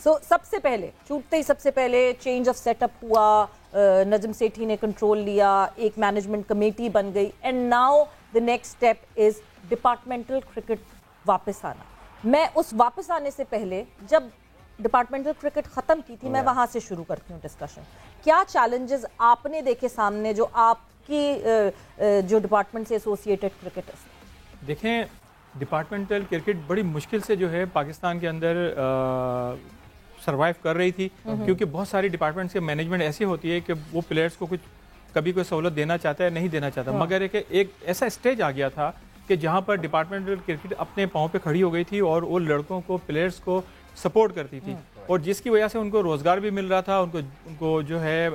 سو سب سے پہلے چھوٹتے ہی سب سے پہلے چینج آف سیٹ اپ ہوا, نجم سیٹھی نے کنٹرول لیا, ایک مینجمنٹ کمیٹی بن گئی, and now the next step is departmental cricket واپس آنا. میں اس واپس آنے سے پہلے جب ڈپارٹمنٹل کرکٹ ختم کی تھی, میں وہاں سے شروع کرتی ہوں ڈسکشن. کیا چیلنجز آپ نے دیکھے سامنے جو آپ کی جو ڈپارٹمنٹ سے ایسوسیٹڈ کرکٹرز؟ دیکھیں, ڈپارٹمنٹل کرکٹ بڑی مشکل سے جو ہے پاکستان کے اندر سروائیو کر رہی تھی, کیونکہ بہت ساری ڈپارٹمنٹس کی مینجمنٹ ایسی ہوتی ہے کہ وہ پلیئرز کو کچھ کبھی کوئی سہولت دینا چاہتا ہے, نہیں دینا چاہتا. مگر ایک ایسا اسٹیج آ گیا تھا کہ جہاں پر ڈپارٹمنٹل کرکٹ اپنے پاؤں پہ کھڑی ہو گئی تھی اور وہ لڑکوں کو, پلیئرز کو سپورٹ کرتی تھی, اور جس کی وجہ سے ان کو روزگار بھی مل رہا تھا, ان کو جو ہے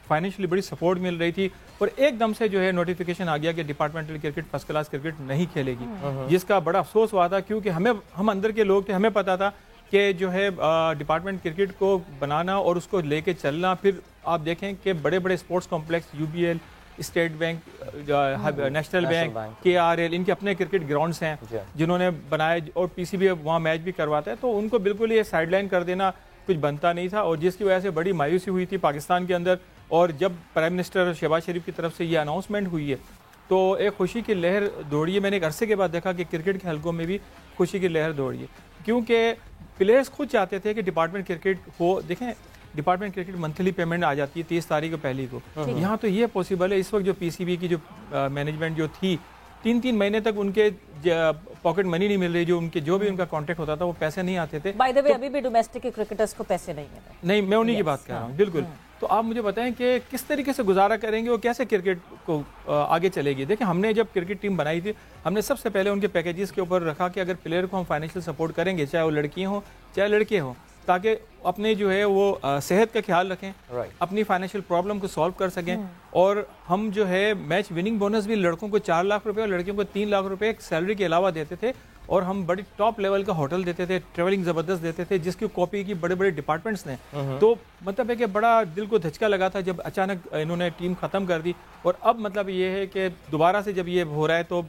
فائنینشلی بڑی سپورٹ مل رہی تھی. اور ایک دم سے جو ہے نوٹیفیکیشن آ گیا کہ departmental cricket first class cricket نہیں کھیلے گی, جس کا بڑا افسوس ہوا تھا, کیونکہ ہم اندر کے لوگ تھے, ہمیں پتا تھا کہ جو ہے ڈپارٹمنٹ کرکٹ کو بنانا اور اس کو لے کے چلنا. پھر آپ دیکھیں کہ بڑے بڑے sports complex, U B L, state bank, national bank, K R L, ان کے اپنے کرکٹ گراؤنڈس ہیں جنہوں نے بنائے, اور پی سی بی وہاں میچ بھی کرواتا ہے, تو ان کو بالکل یہ سائڈ لائن کر دینا کچھ بنتا نہیں تھا, اور جس کی وجہ سے بڑی مایوسی ہوئی تھی پاکستان کے اندر. اور جب پرائم منسٹر شہباز شریف کی طرف سے یہ اناؤنسمنٹ ہوئی ہے تو ایک خوشی کی لہر دوڑی ہے. میں نے ایک عرصے کے بعد دیکھا کہ کرکٹ کے حلقوں میں بھی خوشی کی لہر دوڑی ہے, کیونکہ پلیئرز خود چاہتے تھے کہ ڈپارٹمنٹ کرکٹ ہو. دیکھیں, ڈپارٹمنٹ کرکٹ منتھلی پیمنٹ آ جاتی ہے 30 تاریخ کو پہلی کو, یہاں تو یہ پاسبل ہے. اس وقت جو پی سی بی کی جو مینجمنٹ جو تھی, 3 مہینے تک ان کے پاکٹ منی نہیں مل رہی, جو بھی ان کا کانٹیکٹ ہوتا تھا وہ پیسے نہیں آتے تھے. بائی دا وے ابھی بھی ڈومیسٹک کرکٹرز کو پیسے نہیں مل رہے. نہیں, میں انہی کی بات کر رہا ہوں. بالکل. تو آپ مجھے بتائیں کہ کس طریقے سے گزارا کریں گے اور کیسے کرکٹ کو آگے چلے گی. دیکھیں, ہم نے جب کرکٹ ٹیم بنائی تھی, ہم نے سب سے پہلے ان کے پیکیجز کے اوپر رکھا کہ اگر پلیئر کو ہم فائنینشیل سپورٹ کریں گے, چاہے وہ لڑکیاں ہوں چاہے لڑکے ہوں, تاکہ اپنے جو ہے وہ صحت کا خیال رکھیں, اپنی فائنینشیل پرابلم کو سالو کر سکیں. اور ہم جو ہے میچ وننگ بونس بھی لڑکوں کو 4 لاکھ روپے اور لڑکیوں کو 3 لاکھ روپے سیلری کے علاوہ دیتے تھے, اور ہم بڑی ٹاپ لیول کا ہوٹل دیتے تھے, ٹریولنگ زبردست دیتے تھے, جس کی کاپی کی بڑے بڑے ڈپارٹمنٹس نے. تو مطلب ہے کہ بڑا دل کو دھچکا لگا تھا جب اچانک انہوں نے ٹیم ختم کر دی. اور اب مطلب یہ ہے کہ دوبارہ سے جب یہ ہو رہا ہے تو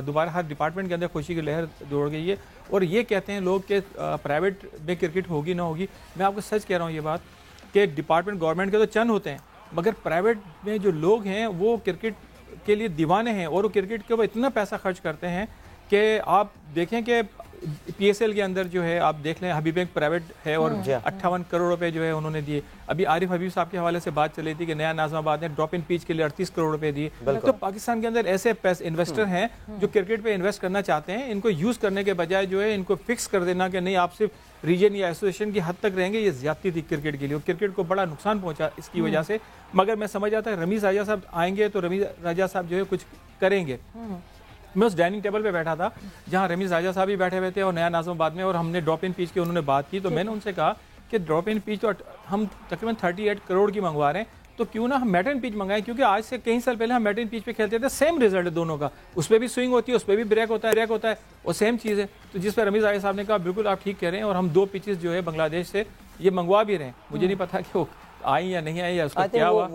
دوبارہ ہر ڈپارٹمنٹ کے اندر خوشی کی لہر دوڑ گئی ہے. اور یہ کہتے ہیں لوگ کہ پرائیویٹ میں کرکٹ ہوگی نہ ہوگی. میں آپ کو سچ کہہ رہا ہوں یہ بات کہ ڈپارٹمنٹ گورنمنٹ کے تو چند ہوتے ہیں, مگر پرائیویٹ میں جو لوگ ہیں وہ کرکٹ کے لیے دیوانے ہیں, اور وہ کرکٹ کے اوپر اتنا پیسہ خرچ کرتے ہیں کہ آپ دیکھیں کہ پی ایس ایل کے اندر جو ہے آپ دیکھ لیں, حبیب بینک پرائیویٹ ہے اور 58 کروڑ روپے جو ہے انہوں نے دیے. ابھی عارف حبیب صاحب کے حوالے سے بات چلی تھی کہ نیا ناظم آباد نے ڈراپ ان پیچ کے لیے 38 کروڑ روپے دیے. تو پاکستان کے اندر ایسے انویسٹر ہیں جو کرکٹ پہ انویسٹ کرنا چاہتے ہیں. ان کو یوز کرنے کے بجائے جو ہے ان کو فکس کر دینا کہ نہیں آپ صرف ریجن یا ایسوسیشن کی حد تک رہیں گے, یہ زیادتی تھی کرکٹ کے لیے, اور کرکٹ کو بڑا نقصان پہنچا اس کی وجہ سے. مگر میں سمجھ آتا ہے رمیز راجہ صاحب آئیں گے تو رمیز راجہ صاحب جو ہے کچھ کریں گے. میں اس ڈائننگ ٹیبل پہ بیٹھا تھا جہاں رمیز راجہ صاحب بھی بیٹھے ہوئے تھے اور نیا ناظم آباد میں, اور ہم نے ڈراپ ان پیچ کی انہوں نے بات کی. تو میں نے ان سے کہا کہ ڈراپ ان پیچ تو ہم تقریباً 38 کروڑ کی منگوا رہے ہیں, تو کیوں نہ ہم میٹن پیچ منگائیں, کیونکہ آج سے کئی سال پہلے ہم میٹن پیچ پہ کھیلتے تھے, سیم رزلٹ ہے دونوں کا, اس پہ بھی سوئنگ ہوتی ہے, اس پہ بھی بریک ہوتا ہے اور سیم چیز ہے. تو جس پہ رمیز راجہ صاحب نے کہا بالکل آپ ٹھیک کہہ رہے ہیں, اور ہم 2 پیچز جو ہے بنگلہ دیش سے یہ منگوا بھی رہے ہیں. مجھے نہیں پتا کہ وہ آئیں یا نہیں آئیں یا اس کا کیا ہوا.